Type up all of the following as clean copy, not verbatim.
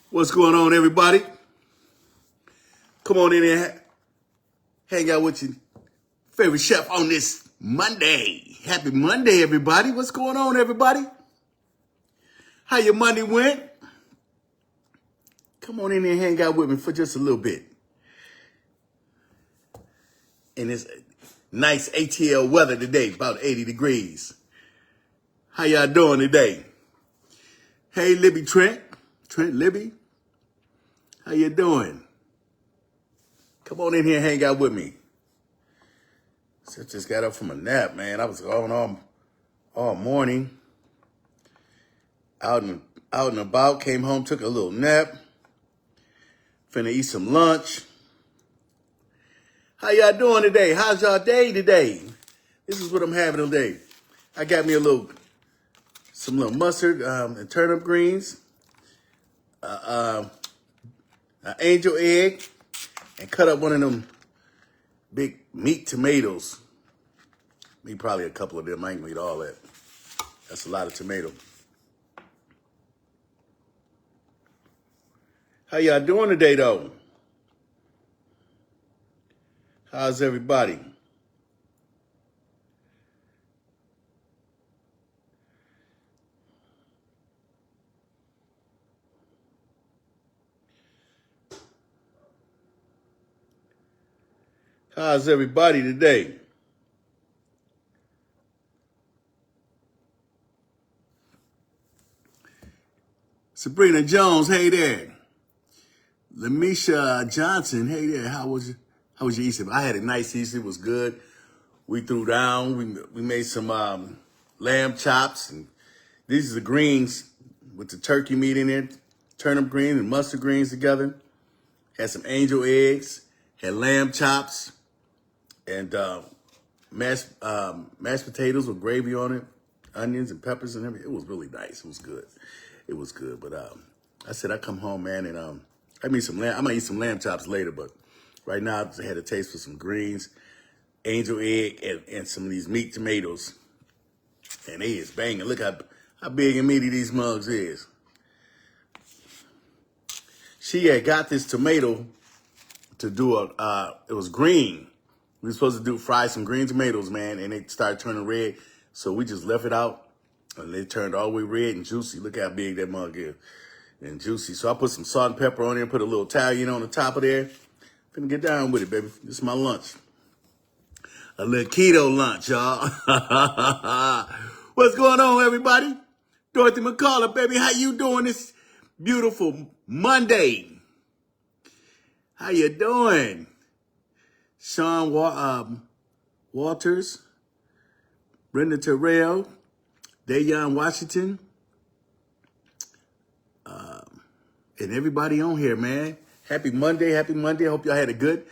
What's going on, everybody? Come on in here, hang out with your favorite chef on this Monday. Happy Monday, everybody. What's going on, everybody? How your Monday went? Come on in here and hang out with me for just a little bit. And it's nice ATL weather today, about 80 degrees. How y'all doing today? Hey, Libby Trent. Trent Libby. How you doing? Come on in here and hang out with me. So I just got up from a nap, man. I was going all morning. Out and about, came home, took a little nap. Finna eat some lunch. How y'all doing today? How's y'all day today? This is what I'm having today. I got me some little mustard and turnip greens, an angel egg, and cut up one of them big meat tomatoes. Me probably a couple of them. I ain't gonna eat all that. That's a lot of tomato. How y'all doing today, though? How's everybody? How's everybody today? Sabrina Jones, hey there. Lamisha Johnson, hey there. How was your Easter? I had a nice Easter. It was good. We threw down. We made some lamb chops, and these are the greens with the turkey meat in it, turnip greens and mustard greens together. Had some angel eggs. Had lamb chops, and mashed potatoes with gravy on it, onions and peppers and everything. It was really nice. It was good. It was good. But I said I come home, man, and I might eat some lamb chops later, but right now I just had a taste for some greens, angel egg, and some of these meat tomatoes. And they is banging. Look how big and meaty these mugs is. She had got this tomato to do it was green. We were supposed to fry some green tomatoes, man, and they started turning red. So we just left it out, and they turned all the way red and juicy. Look how big that mug is. And juicy. So I put some salt and pepper on there, put a little Italian on the top of there. Finna get down with it, baby. This is my lunch. A little keto lunch, y'all. What's going on, everybody? Dorothy McCullough, baby. How you doing this beautiful Monday? How you doing? Sean Walters, Brenda Terrell, Dayon Washington, and everybody on here, man. Happy Monday, happy Monday. I hope y'all had a good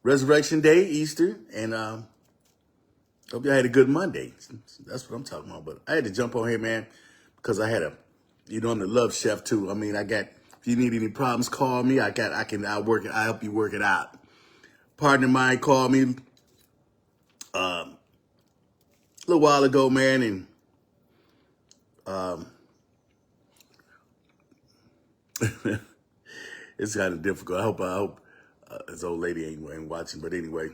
Resurrection Day, Easter, and hope y'all had a good Monday. That's what I'm talking about. But I had to jump on here, man, because I had I'm the love chef too. I mean, if you need any problems, call me. I'll help you work it out. Partner of mine called me a little while ago, man, and it's kind of difficult. I hope his old lady ain't watching, but anyway,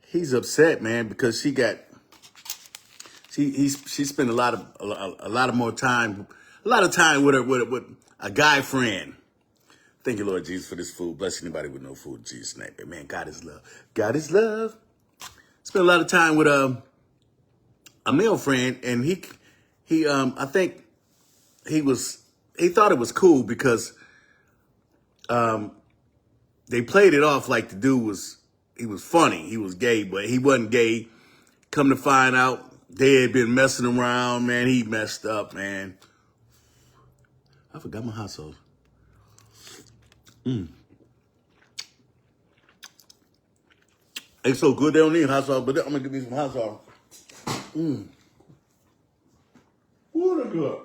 he's upset, man, because she spent a lot of time with a guy friend. Thank you, Lord Jesus, for this food. Bless anybody with no food in Jesus' name. Man, God is love. God is love. Spent a lot of time with a male friend, and he I think he thought it was cool because they played it off like the dude was funny. He was gay, but he wasn't gay. Come to find out, they had been messing around, man. He messed up, man. I forgot my hot sauce. It's so good, they don't need hot sauce, but I'm gonna give me some hot sauce. Ooh, they're good.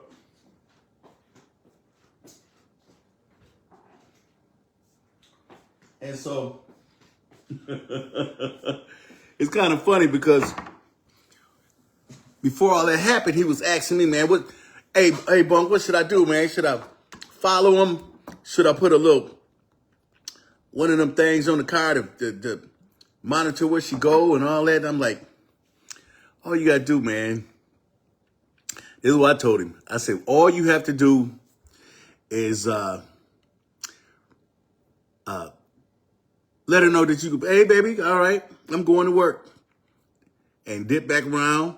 And so it's kind of funny because before all that happened, he was asking me, man, hey, Bunk, what should I do, man? Should I follow him? Should I put a little, one of them things on the car to monitor where she go and all that? And I'm like, all you got to do, man, this is what I told him. I said, all you have to do is let her know that you can, hey, baby, all right, I'm going to work. And dip back around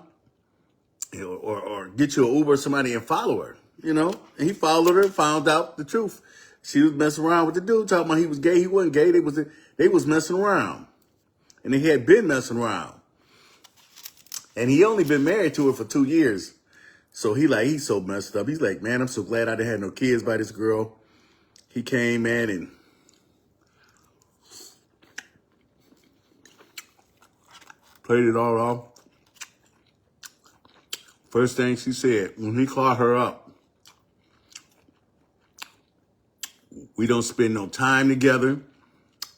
or get you an Uber or somebody and follow her, you know? And he followed her, found out the truth. She was messing around with the dude, talking about he was gay. He wasn't gay. They was messing around. And they had been messing around. And he only been married to her for 2 years. So he's so messed up. He's like, man, I'm so glad I didn't have no kids by this girl. He came, man, and played it all off. First thing she said, when he called her up, we don't spend no time together.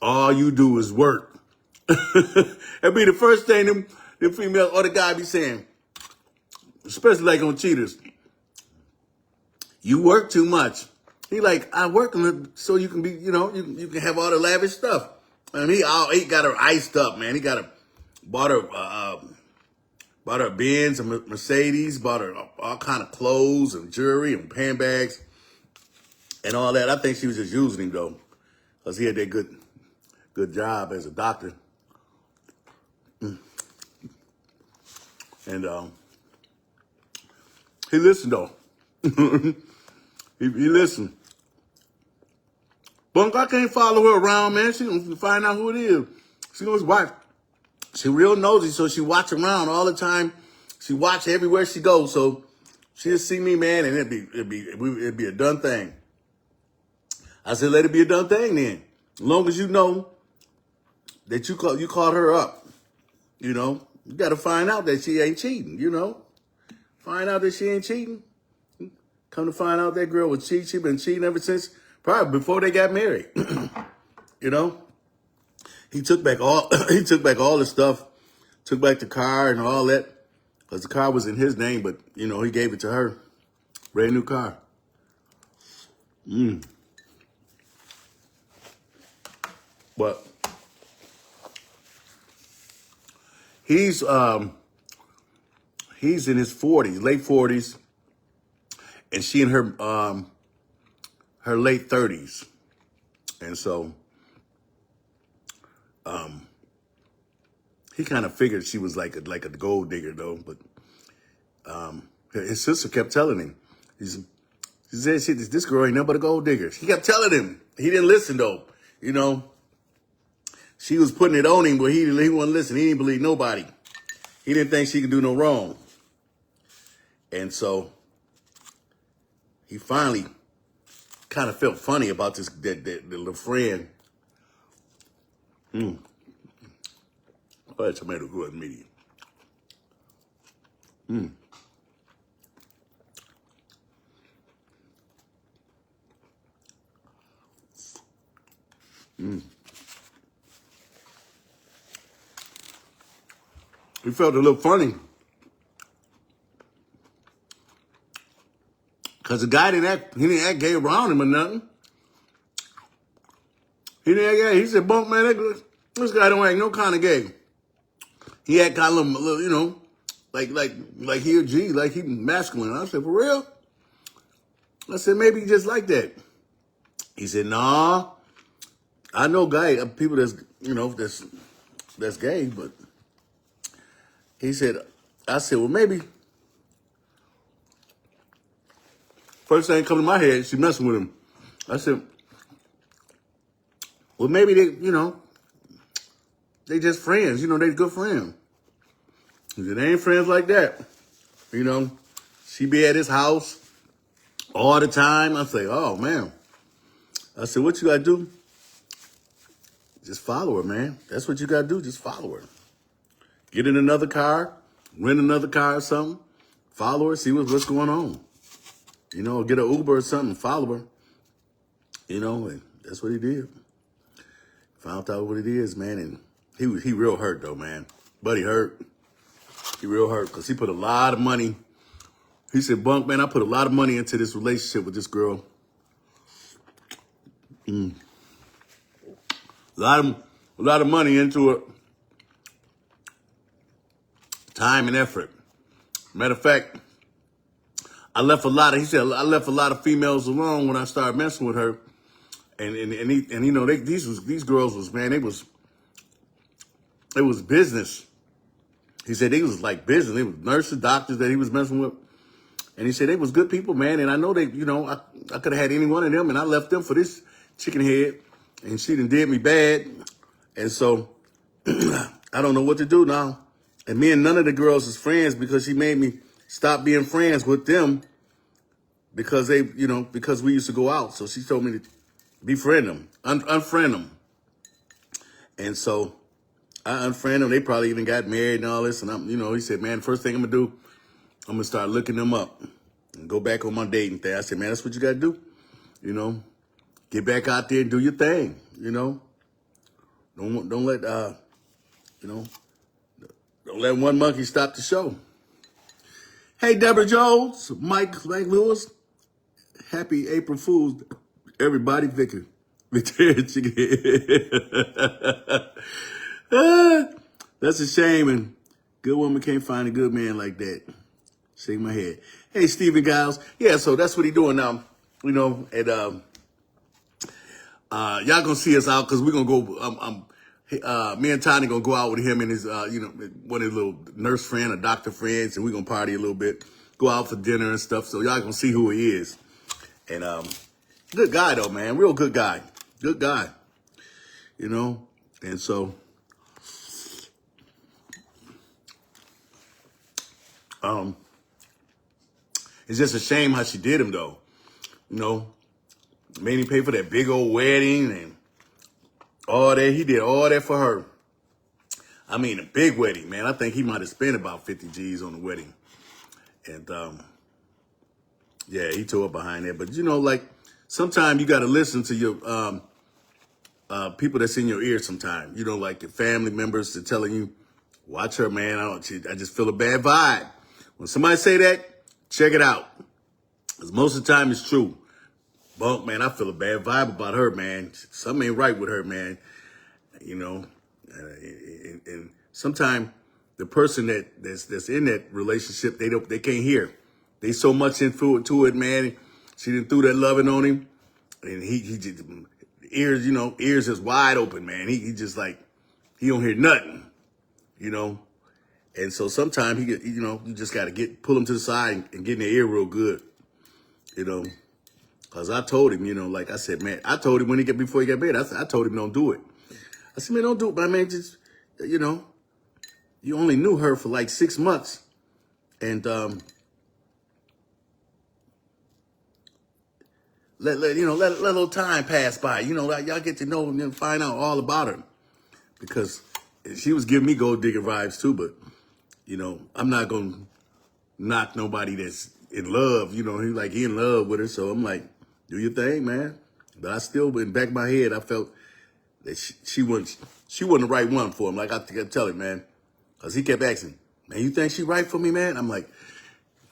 All you do is work. That'd be the first thing the female or the guy be saying, especially like on cheaters. You work too much. He like, I work so you can be, you know, you can have all the lavish stuff. And he got her iced up, man. He got her, bought her Benz and Mercedes, bought her all kind of clothes and jewelry and handbags and all that. I think she was just using him though, because he had that good job as a doctor. And he listened though. he listened. Bunk, I can't follow her around, man. She gonna find out who it is. She gonna watch. She real nosy, so she watch around all the time. She watch everywhere she goes, so she'll see me, man, and it'd be a done thing. I said, let it be a done thing then. As long as you know that you called her up, you know, you got to find out that she ain't cheating, you know. Find out that she ain't cheating. Come to find out that girl was cheating. She been cheating ever since, probably before they got married, you know. He took back all the stuff, took back the car and all that, because the car was in his name, but, you know, he gave it to her. Brand new car. But he's in his 40s, late 40s, and she in her late 30s. And so he kind of figured she was like a gold digger though, but his sister kept telling him, she said, this girl ain't nothing but a gold digger. She kept telling him. He didn't listen though, you know. She was putting it on him, but he wouldn't listen. He didn't believe nobody. He didn't think she could do no wrong. And so he finally kind of felt funny about that little friend. Oh, that tomato good medium. He felt a little funny because the guy didn't act gay around him or nothing. He didn't act gay. He said, "Bunk, man, this guy don't act no kind of gay." He act kind of a little, you know, like he a G, like he masculine. I said, "For real?" I said, "Maybe he just like that." He said, "Nah, I know people that's, you know, that's gay, but." He said, I said, well, maybe. First thing come to my head, she messing with him. I said, well, maybe they, you know, they just friends. You know, they good friends. He said, they ain't friends like that. You know, she be at his house all the time. I say, oh, man. I said, what you got to do? Just follow her, man. That's what you got to do. Just follow her. Get in another car, rent another car or something, follow her, see what's going on. You know, get an Uber or something, follow her. You know, and that's what he did. Found out what it is, man, and he real hurt though, man. Buddy hurt. He real hurt because he put a lot of money. He said, Bunk, man, I put a lot of money into this relationship with this girl. A lot of money into it, time and effort. Matter of fact, I left a lot of. He said I left a lot of females alone when I started messing with her, and you know these girls was, man, it was business. He said they was like business. They was nurses, doctors that he was messing with. And he said they was good people, man. And I know they, you know, I could have had any one of them, and I left them for this chicken head, and she done did me bad. And so I don't know what to do now. And me and none of the girls is friends because she made me stop being friends with them because they, you know, because we used to go out. So she told me to befriend them, unfriend them. And so I unfriended them. They probably even got married and all this. And you know, he said, man, the first thing I'm gonna do, I'm gonna start looking them up and go back on my dating thing. I said, man, that's what you gotta do. You know, get back out there and do your thing. You know, don't let you know, don't let one monkey stop the show. Hey, Deborah Jones, Mike Lewis, happy April Fool's, everybody. Victor, that's a shame, and good woman can't find a good man like that. Shake my head. Hey, Stephen Giles. Yeah, so that's what he doing now. You know, and y'all gonna see us out because we're gonna go. Me and Tiny gonna go out with him and his, you know, one of his little nurse friend or doctor friends, and we're gonna party a little bit, go out for dinner and stuff. So y'all gonna see who he is. And good guy though, man, real good guy, you know. And so it's just a shame how she did him though, you know. Made him pay for that big old wedding and all that. He did all that for her. I mean, a big wedding, man. I think he might have spent about 50 G's on the wedding. And, yeah, he tore up behind that. But, you know, like, sometimes you got to listen to your people that's in your ear sometimes. You know, like your family members are telling you, watch her, man. I just feel a bad vibe. When somebody say that, check it out. Because most of the time it's true. Bunk, man, I feel a bad vibe about her, man. Something ain't right with her, man. You know, and sometimes the person that's in that relationship, they can't hear. They so much into it, man. She done threw that loving on him, and he just ears, you know, ears is wide open, man. He just like he don't hear nothing, you know. And so sometimes he get, you know, you just got to pull him to the side and get in their ear real good, you know. Cause I told him, you know, like I said, man, I told him before he got married, I told him don't do it. I said, man, don't do it, but man, just, you know, you only knew her for like 6 months. And, let a little time pass by, you know, like y'all get to know and find out all about her. Because she was giving me gold digger vibes too, but, you know, I'm not going to knock nobody that's in love, you know, he in love with her. So I'm like, do your thing, man. But I still, in the back of my head, I felt that she wasn't the right one for him. Like I tell him, man, because he kept asking, man, you think she right for me, man? I'm like,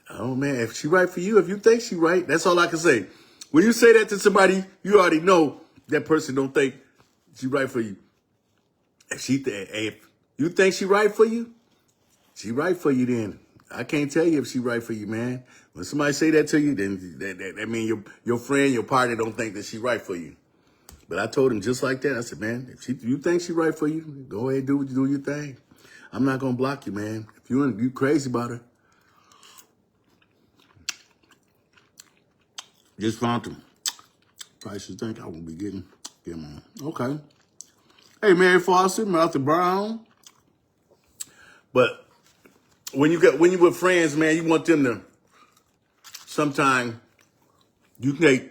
oh, man, if she right for you, if you think she right, that's all I can say. When you say that to somebody, you already know that person don't think she right for you. If you think she right for you, she right for you then. I can't tell you if she right for you, man. When somebody say that to you, then that means your friend, your partner don't think that she right for you. But I told him just like that. I said, man, if you think she right for you, go ahead, do your thing. I'm not gonna block you, man. If you crazy about her, just found them. Prices think I won't be getting them on. Okay. Hey, Mary Foster, Martha Brown. But when you with friends, man, you want them to. Sometimes you can't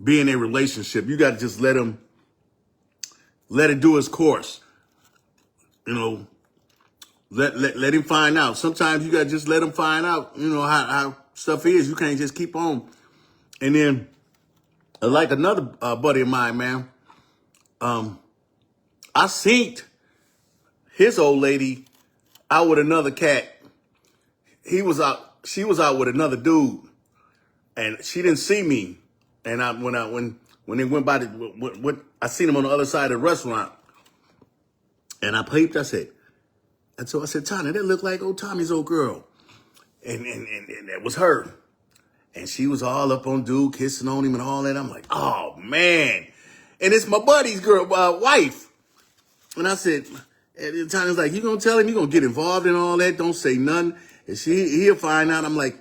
be in a relationship. You got to just let it do its course. You know, let him find out. Sometimes you got to just let him find out, you know, how stuff is. You can't just keep on. And then, like another buddy of mine, man, I seen his old lady out with another cat. She was out with another dude. And she didn't see me. And when when they went by I seen them on the other side of the restaurant, and I peeped. I said, Tanya, that looked like old Tommy's old girl, and that was her, and she was all up on dude, kissing on him and all that. I'm like, oh man, and it's my buddy's girl, wife, and I said, and Tanya's like, you gonna tell him? You gonna get involved in all that? Don't say nothing, and he'll find out. I'm like,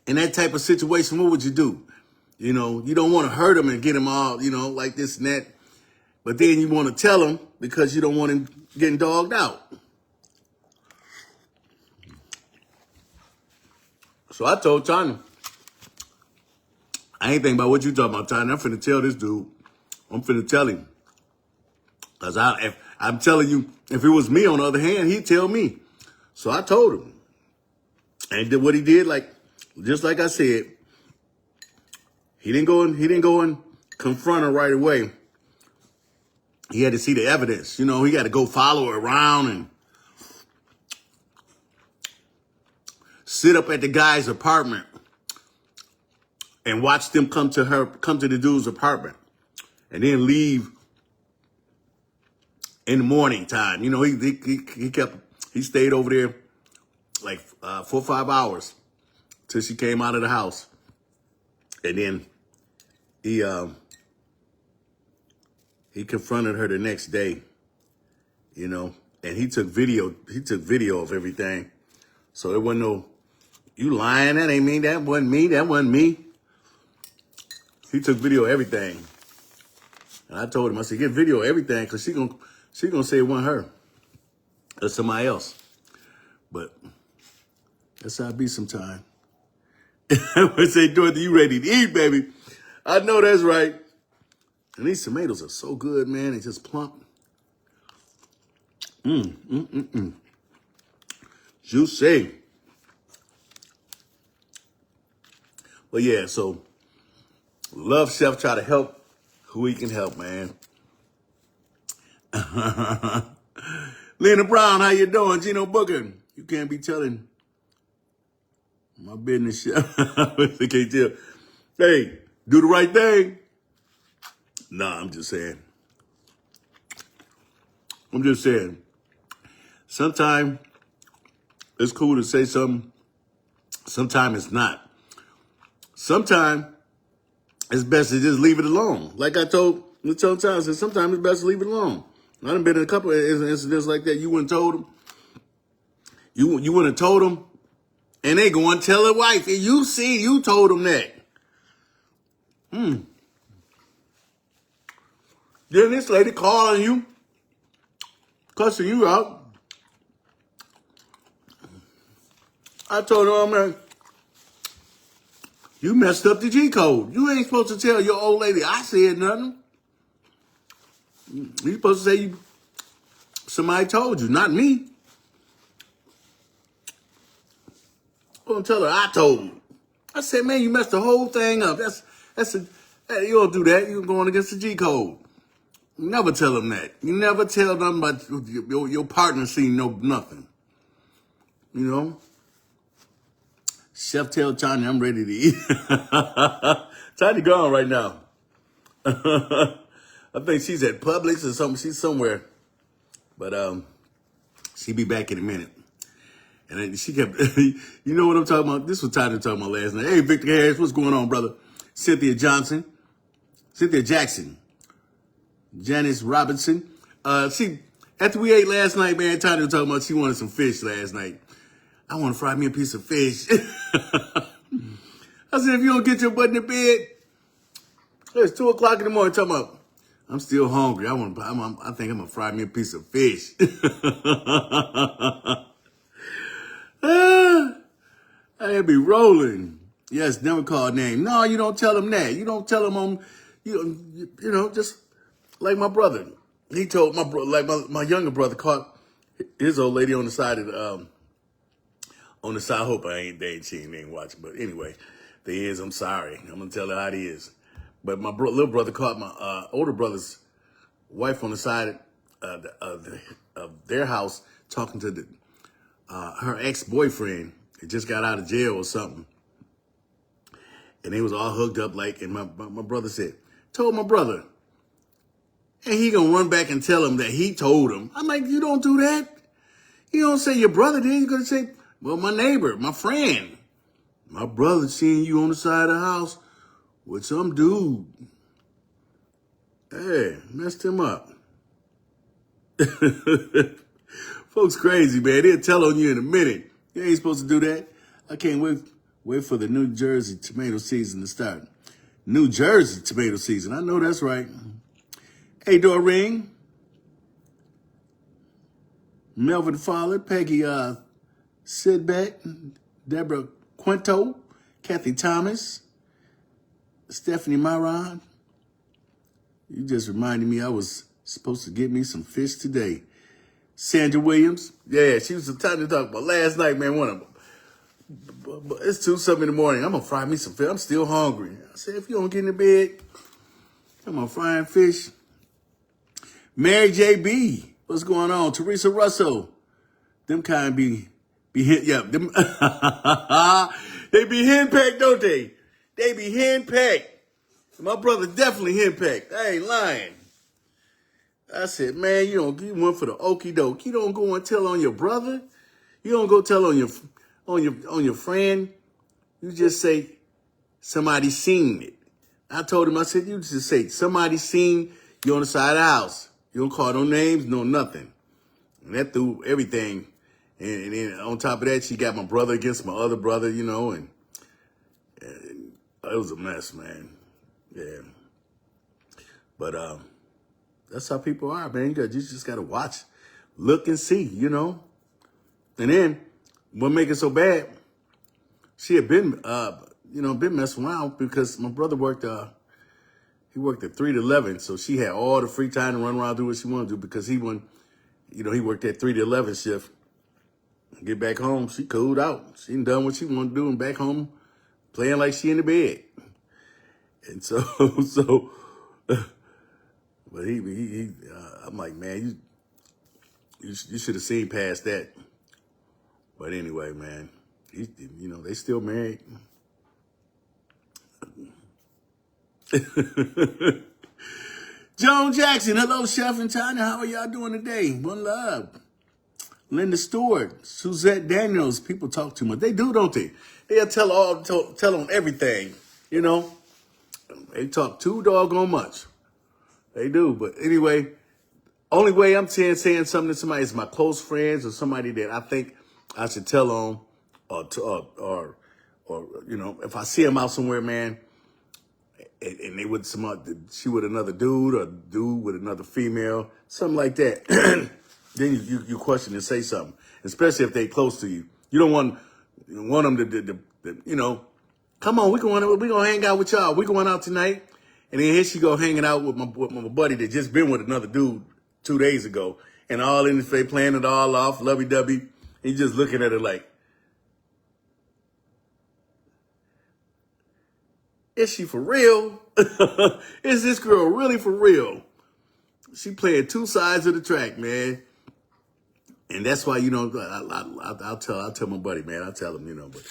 in that type of situation, what would you do? You know, you don't want to hurt him and get him all, like this and that. But then you want to tell him because you don't want him getting dogged out. So I told Tanya, I ain't thinking about what you talking about, Tanya. I'm finna tell this dude. I'm finna tell him. Because I'm telling you, if it was me, on the other hand, he'd tell me. So I told him. And did what he did, just like I said. He didn't go and confront her right away. He had to see the evidence. He got to go follow her around and sit up at the guy's apartment and watch them come to the dude's apartment and then leave in the morning time. He stayed over there like 4 or 5 hours till she came out of the house. And then he confronted her the next day, and he took video of everything. So it wasn't no, you lying, that ain't me, that wasn't me. He took video of everything. And I told him, I said, get video of everything, because she gonna say it wasn't her. Or somebody else. But that's how I be sometime. I say, Dorothy, you ready to eat, baby? I know that's right. And these tomatoes are so good, man. They just plump. Juicy. But yeah, so Love Chef try to help who he can help, man. Lena Brown, how you doing? Gino Booker, you can't be telling my business, Chef. I can't tell. Hey, do the right thing. Nah, I'm just saying. Sometimes it's cool to say something. Sometimes it's not. Sometimes it's best to just leave it alone. Like I told Tom, sometimes it's best to leave it alone. I done been in a couple of incidents like that. You wouldn't told them. You wouldn't have told them. And they go and tell their wife. And you told them that. Then this lady calling you, cussing you out. I told her, man, you messed up the G code. You ain't supposed to tell your old lady I said nothing. You supposed to say somebody told you, not me. I'm gonna tell her I told you. I said, man, you messed the whole thing up. You don't do that. You're going against the G code. You never tell them that. You never tell them about your partner seen nothing. Chef tell Tanya I'm ready to eat. Tanya gone right now. I think she's at Publix or something. She's somewhere. But she'll be back in a minute. And then she kept, you know what I'm talking about? This was Tanya talking about last night. Hey, Victor Harris, what's going on, brother? Cynthia Jackson, Janice Robinson. After we ate last night, man, Tanya was talking about she wanted some fish last night. I want to fry me a piece of fish. I said, if you don't get your butt in the bed, it's 2 o'clock in the morning, talking about, I'm still hungry. I think I'm going to fry me a piece of fish. I'd be rolling. Yes, never call a name. No, you don't tell him that. You don't tell him just like my brother. He told my brother, like my younger brother caught his old lady on the side of the, on the side. I hope she ain't watching. But anyway, there is, I'm sorry. I'm going to tell her how it is. But my little brother caught my older brother's wife on the side of their house talking to her ex-boyfriend. He just got out of jail or something. And they was all hooked up like, and my brother said, told my brother. And he gonna run back and tell him that he told him. I'm like, you don't do that. You don't say your brother did. You're gonna say, well, my neighbor, my friend. My brother seeing you on the side of the house with some dude. Hey, messed him up. Folks crazy, man. They'll tell on you in a minute. You ain't supposed to do that. I can't wait for the New Jersey tomato season to start. New Jersey tomato season. I know that's right. Hey, Doreen. Melvin Fowler, Peggy Sidbeck, Deborah Quinto, Kathy Thomas, Stephanie Maron. You just reminded me I was supposed to get me some fish today. Sandra Williams. Yeah, she was time to talk about last night, man. One of them. But it's 2-something in the morning. I'm going to fry me some fish. I'm still hungry. I said, if you don't get in the bed, I'm going to fry fish. Mary J.B. What's going on? Teresa Russell. Them kind be hit. Yeah, them, they be henpecked, don't they? They be henpecked. My brother definitely henpecked. I ain't lying. I said, man, you went for the okie doke. You don't go and tell on your brother. You don't go tell on your friend. You just say somebody seen it. I told him, I said, you just say somebody seen you on the side of the house. You don't call no names, no nothing. And that threw everything. And then on top of that, she got my brother against my other brother, and it was a mess, man. Yeah. But that's how people are, man. You just got to watch, look and see, And then what make it so bad, she had been, been messing around because my brother worked, he worked at 3 to 11. So she had all the free time to run around, do what she wanted to do because he went, he worked that 3 to 11 shift. Get back home, she cooled out. She done what she wanted to do and back home playing like she in the bed. And so, but I'm like, man, you should have seen past that. But anyway, man, they still married. Joan Jackson, hello, Chef and China. How are y'all doing today? One love. Linda Stewart, Suzette Daniels. People talk too much. They do, don't they? They'll tell on everything. They talk too doggone much. They do. But anyway, only way I'm saying something to somebody is my close friends or somebody that I think I should tell on, or if I see them out somewhere, man, and they with she with another dude or dude with another female, something like that. Then you question and say something, especially if they close to you. You don't want them to come on, we're gonna hang out with y'all. We're going out tonight. And then here she go hanging out with my buddy that just been with another dude 2 days ago. And all in his face, playing it all off, lovey-dovey. And you just looking at her like, is she for real? Is this girl really for real? She playing two sides of the track, man. And that's why, I'll tell my buddy, man. I'll tell him, but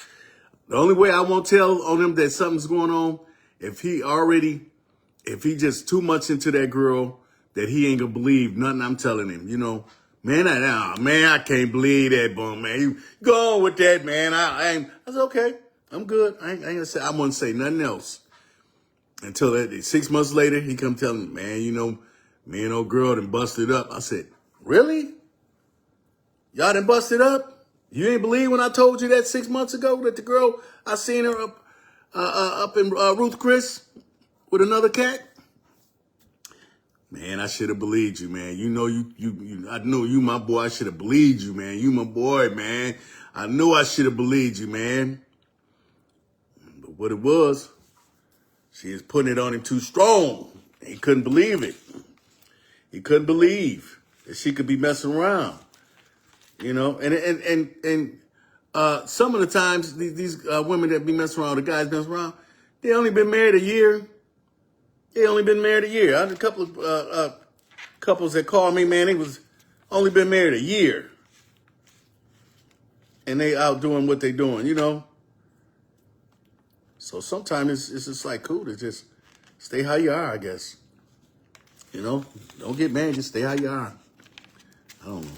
the only way I won't tell on him that something's going on, if he just too much into that girl that he ain't gonna believe nothing I'm telling him, man, I can't believe that bum, man. You go on with that, man. I said, okay, I'm good. I wouldn't say nothing else. Until 6 months later, he come telling me, man, me and old girl done busted up. I said, really? Y'all done busted up? You ain't believe when I told you that 6 months ago that the girl, I seen her up in Ruth Chris with another cat? Man, I should have believed you, man. I know you, my boy. I should have believed you, man. You my boy, man. I knew I should have believed you, man. But what it was, she was putting it on him too strong. He couldn't believe it. He couldn't believe that she could be messing around. And some of the times these women that be messing around, the guys messing around, they only been married a year. I had a couple of couples that called me, man. They was only been married a year, and they out doing what they doing, So sometimes it's just like cool to just stay how you are, I guess. You know, don't get mad, just stay how you are. I don't know.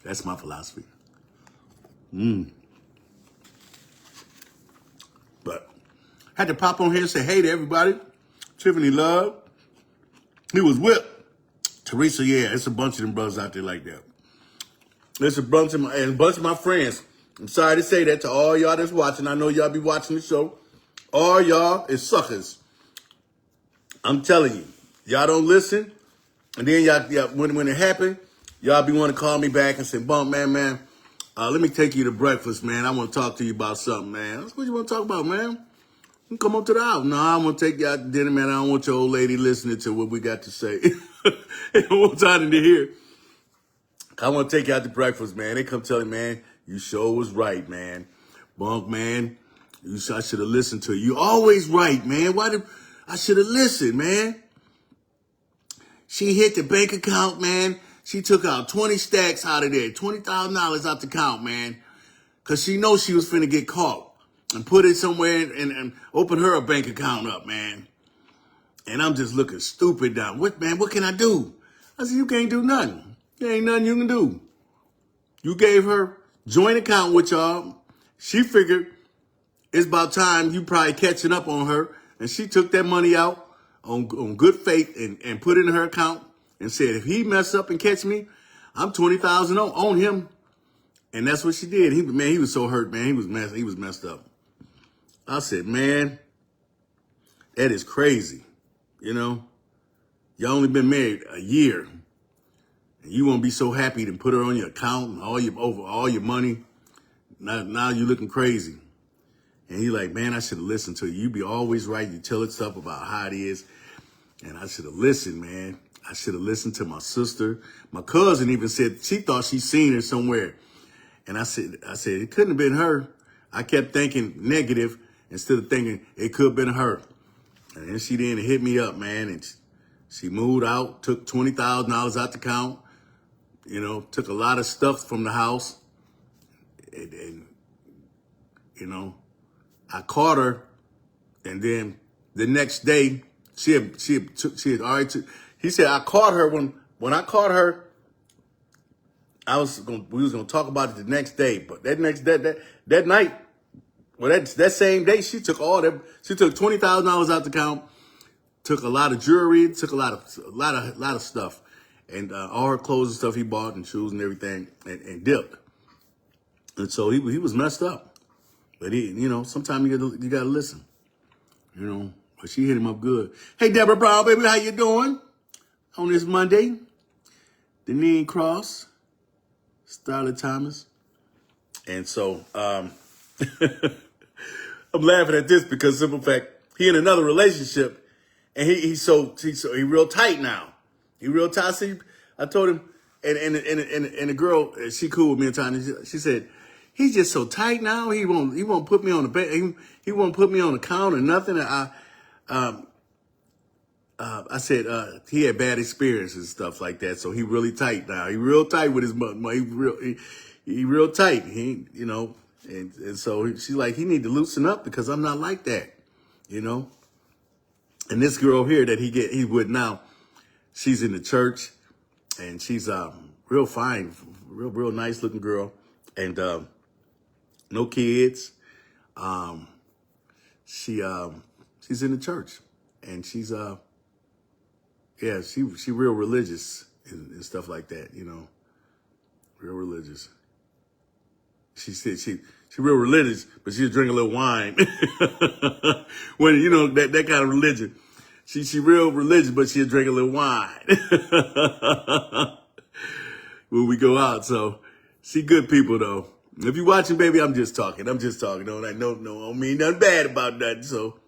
That's my philosophy. But had to pop on here and say hey to everybody. Tiffany Love. He was whipped. Teresa, yeah, it's a bunch of them brothers out there like that. There's a bunch of my friends. I'm sorry to say that to all y'all that's watching. I know y'all be watching the show. All y'all is suckers. I'm telling you, y'all don't listen. And then y'all when it happened, y'all be wanting to call me back and say, Bump, man, let me take you to breakfast, man. I want to talk to you about something, man. That's what you want to talk about, man. You come up to the house. No, I want to take you out to dinner, man. I don't want your old lady listening to what we got to say. I want time to hear. I want to take you out to breakfast, man. They come tell me, man, you sure was right, man. Bunk, man, I should have listened to you. You always right, man. I should have listened, man. She hit the bank account, man. She took out 20 stacks out of there, $20,000 out the account, man. Because she knows she was finna get caught and put it somewhere and open her a bank account up, man. And I'm just looking stupid now. What can I do? I said, you can't do nothing. There ain't nothing you can do. You gave her joint account with y'all. She figured it's about time you probably catching up on her. And she took that money out on good faith and put it in her account and said, if he mess up and catch me, I'm $20,000 on him. And that's what she did. He was so hurt, man. He was messed up. I said, man, that is crazy. You know, you only been married a year. And you won't be so happy to put her on your account and all your money. Now you looking crazy. And he like, man, I should have listened to you. You be always right. You tell it stuff about how it is. And I should have listened, man. I should have listened to my sister. My cousin even said she thought she seen her somewhere. And I said, it couldn't have been her. I kept thinking negative instead of thinking it could have been her. And then she didn't hit me up, man. And she moved out, took $20,000 out the account, you know, took a lot of stuff from the house. And you know, I caught her. And then the next day, she had already, he said, I caught her when I caught her, we was gonna talk about it the next day, but that night, well, that same day, she took $20,000 out the account, took a lot of jewelry, took a lot of stuff, and all her clothes and stuff he bought and shoes and everything, and dipped. And so he was messed up, but sometimes you gotta listen, But she hit him up good. Hey, Deborah Brown, baby, how you doing on this Monday? Deneen Cross. Starla Thomas. And so I'm laughing at this because simple fact, he in another relationship and he's real tight now. He real tight. See, I told him, and the girl, she cool with me and Tanya. She said, he's just so tight now. He won't put me on the bed. He won't put me on the count or nothing. I said he had bad experiences and stuff like that, so he really tight now. He real tight with his mother. He real tight. And so she's like, he need to loosen up because I'm not like that, And this girl here that he with now, she's in the church, and she's real fine, real nice looking girl, and no kids. She's in the church, and she's yeah, she real religious and stuff like that, real religious. She said she real religious, but she'll drink a little wine. When, that kind of religion. She real religious, but she'll drink a little wine. When we go out, so she good people though. If you watching, baby, I'm just talking. Don't mean nothing bad about nothing, so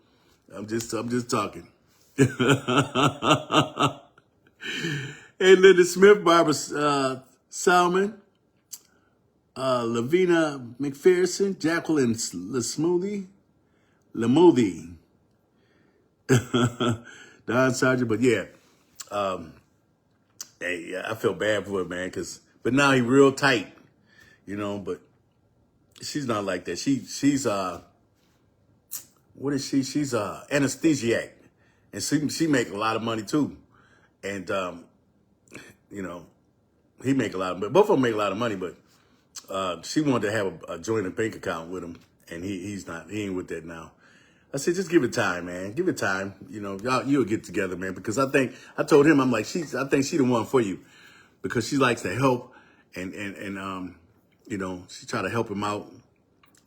I'm just talking. Hey, Linda Smith, Barbara Salmon, Lavina McPherson, Jacqueline Lamoothy, Don Sargent. But yeah, I feel bad for it, man, but now he real tight, but she's not like that. She's what is she? She's a anesthesiac, and she make a lot of money too. And you know, he make a lot of, but both of them make a lot of money. But she wanted to have a joint bank account with him, and he ain't with that now. I said, just give it time, man. Give it time. You know, you'll get together, man. Because I told him, I'm like, I think she the one for you, because she likes to help, and you know, she try to help him out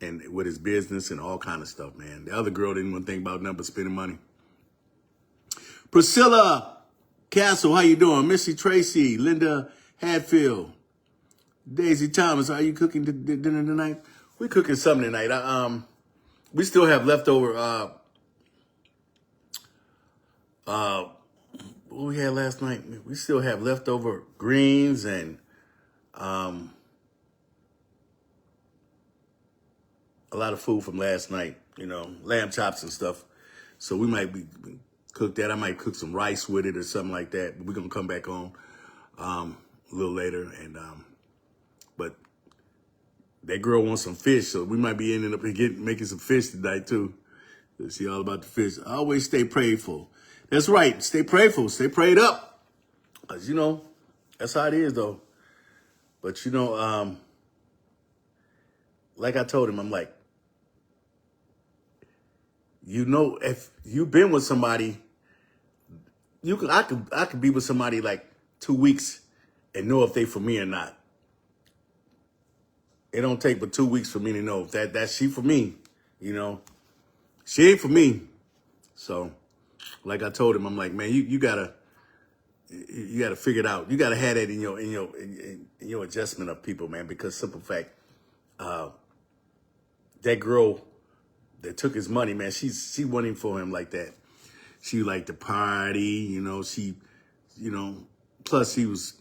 and with his business and all kind of stuff, man. The other girl didn't want to think about nothing but spending money. Priscilla Castle, how you doing? Missy Tracy, Linda Hadfield, Daisy Thomas, are you cooking dinner tonight? We're cooking something tonight. We still have leftover, what we had last night? We still have leftover greens and a lot of food from last night, you know, lamb chops and stuff. So we might cook that. I might cook some rice with it or something like that. But we're going to come back on a little later. And but that girl wants some fish, so we might be ending up making some fish tonight too. She all about the fish. Always stay prayerful. That's right. Stay prayerful. Stay prayed up. You know, that's how it is though. But you know, like I told him, I'm like, you know, if you've been with somebody, I could be with somebody like 2 weeks and know if they for me or not. It don't take but 2 weeks for me to know if that's she for me, you know. She ain't for me. So, like I told him, I'm like, man, you gotta figure it out. You gotta have that in your adjustment of people, man. Because simple fact, that girl that took his money, man, she wasn't even for him like that. She liked to party, you know. Plus he was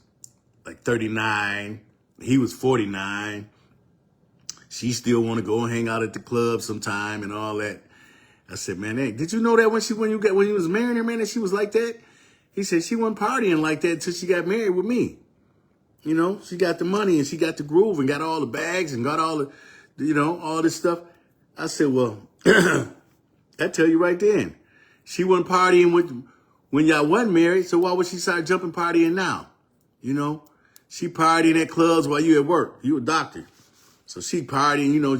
like 39, he was 49. She still want to go and hang out at the club sometime and all that. I said, man, hey, did you know that when you was marrying her, man, that she was like that? He said she wasn't partying like that until she got married with me. You know, she got the money and she got the groove and got all the bags and got all the, you know, all this stuff. I said, well, I tell you right then, she wasn't partying when y'all wasn't married, so why would she start jumping partying now? You know, she partying at clubs while you at work. You a doctor. So she partying, you know,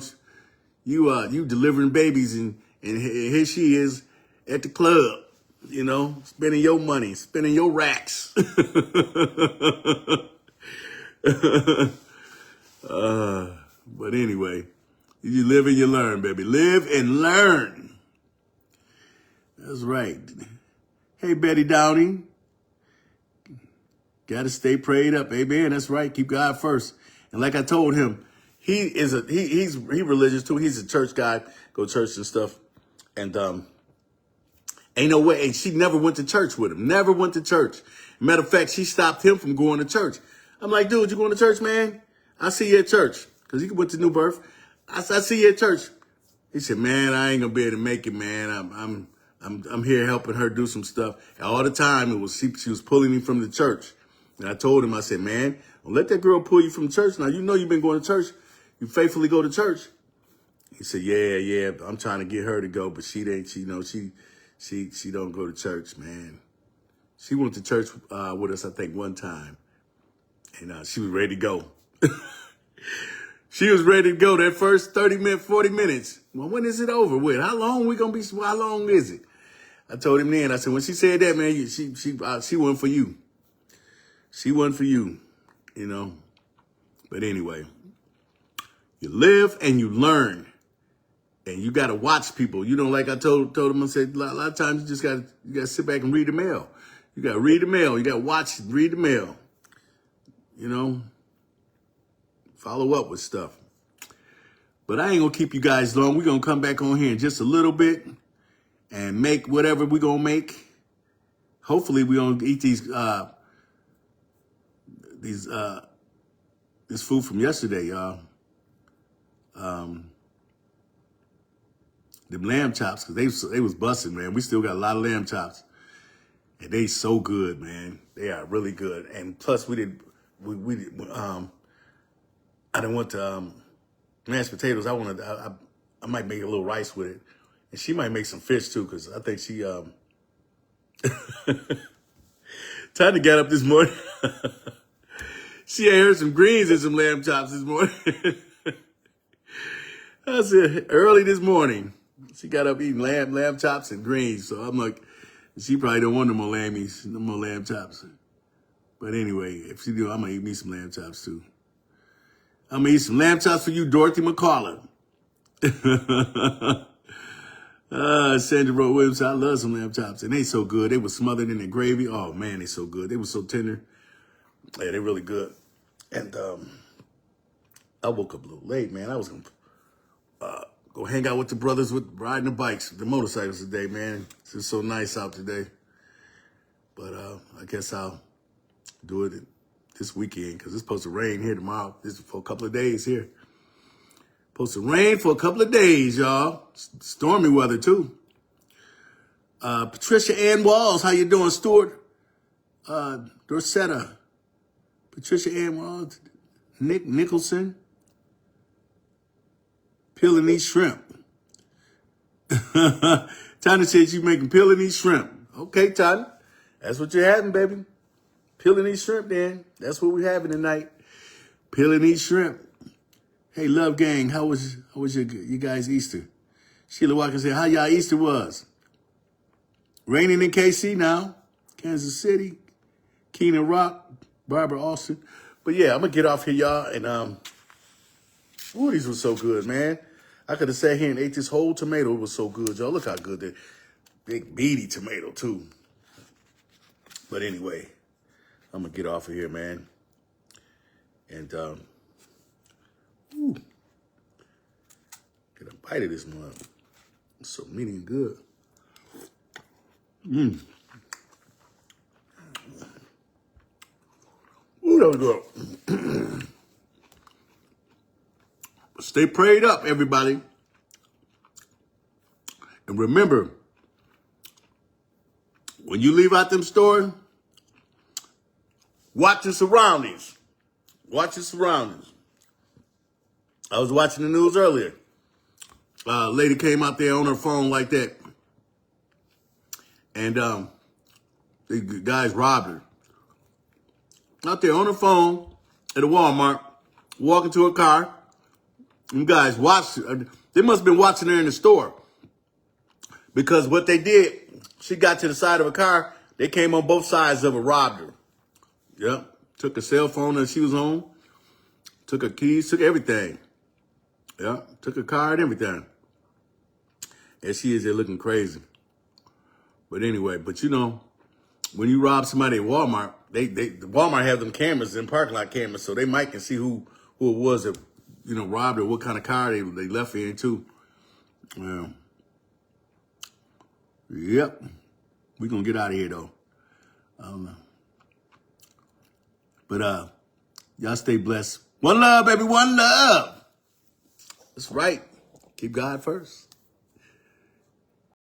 you delivering babies and here she is at the club, you know, spending your money, spending your racks. But anyway, you live and you learn, baby. Live and learn. That's right. Hey, Betty Downing. Got to stay prayed up. Amen. That's right. Keep God first. And like I told him, he's religious too. He's a church guy, go to church and stuff. And ain't no way. And she never went to church with him. Never went to church. Matter of fact, she stopped him from going to church. I'm like, dude, you going to church, man? I see you at church. Because he went to New Birth. I see you at church. He said, man, I ain't going to be able to make it, man. I'm here helping her do some stuff. And all the time, she was pulling me from the church. And I told him, I said, man, don't let that girl pull you from church. Now, you know you've been going to church. You faithfully go to church. He said, yeah, I'm trying to get her to go, but she don't go to church, man. She went to church with us, I think, one time. And she was ready to go. She was ready to go that first 30 minutes, 40 minutes. Well, when is it over with? How long we going to be? How long is it? I told him then, I said, when she said that, man, she wasn't for you. She wasn't for you, you know. But anyway, you live and you learn. And you got to watch people. You know, like I told him, I said, a lot of times you just got to sit back and read the mail. You got to read the mail. You got to watch, read the mail. You know, follow up with stuff. But I ain't going to keep you guys long. We're going to come back on here in just a little bit and make whatever we're going to make. Hopefully we're going to eat this food from yesterday, y'all. Them lamb chops, because they was busting, man. We still got a lot of lamb chops. And they so good, man. They are really good. And plus I didn't want mashed potatoes. I might make a little rice with it And she might make some fish too, because I think she time to get up this morning. She ate her some greens and some lamb chops this morning. I said early this morning. She got up eating lamb chops and greens. So I'm like, she probably don't want no more no more lamb chops. But anyway, if she do, I'm gonna eat me some lamb chops too. I'm gonna eat some lamb chops for you, Dorothy McCullough. Sandra wrote Williams, I love some lamb chops. And they so good. They were smothered in the gravy. Oh man, they so good. They were so tender. Yeah, they're really good. And I woke up a little late, man. I was gonna go hang out with the brothers with riding the bikes, the motorcycles today, man. It's just so nice out today. But I guess I'll do it this weekend because it's supposed to rain here tomorrow. This is for a couple of days here. Supposed to rain for a couple of days, y'all. Stormy weather too. Patricia Ann Walls, how you doing, Stuart? Dorsetta. Patricia Ann Walls, Nick Nicholson, peeling these shrimp. Tanya said you making peeling these shrimp. Okay, Tanya, that's what you're having, baby. Peeling these shrimp, then. That's what we're having tonight. Peeling these shrimp. Hey, Love Gang, how was you guys' Easter? Sheila Walker said, how y'all Easter was? Raining in KC now, Kansas City, Keenan Rock, Barbara Austin. But yeah, I'm gonna get off here, y'all. And ooh, these were so good, man. I could have sat here and ate this whole tomato. It was so good, y'all. Look how good that big meaty tomato too. But anyway, I'm gonna get off of here, man. And ooh, get a bite of this one. It's so meaty and good. Ooh, that was good. Stay prayed up, everybody. And remember, when you leave out them stores, watch your surroundings. Watch your surroundings. I was watching the news earlier. A lady came out there on her phone like that. And the guys robbed her. Out there on her phone at a Walmart, walking to her car. And guys watched her. They must have been watching her in the store. Because what they did, she got to the side of her car. They came on both sides of her, robbed her. Yep. Took her cell phone that she was on. Took her keys, took everything. Yep. Took her car and everything. And she is there looking crazy. But anyway, but you know, when you rob somebody at Walmart, the Walmart have them cameras in parking lot cameras, so they might can see who it was that, you know, robbed her, what kind of car they left her in too. Yep. We're gonna get out of here though. I don't know. But y'all stay blessed. One love, baby, one love. That's right. Keep God first.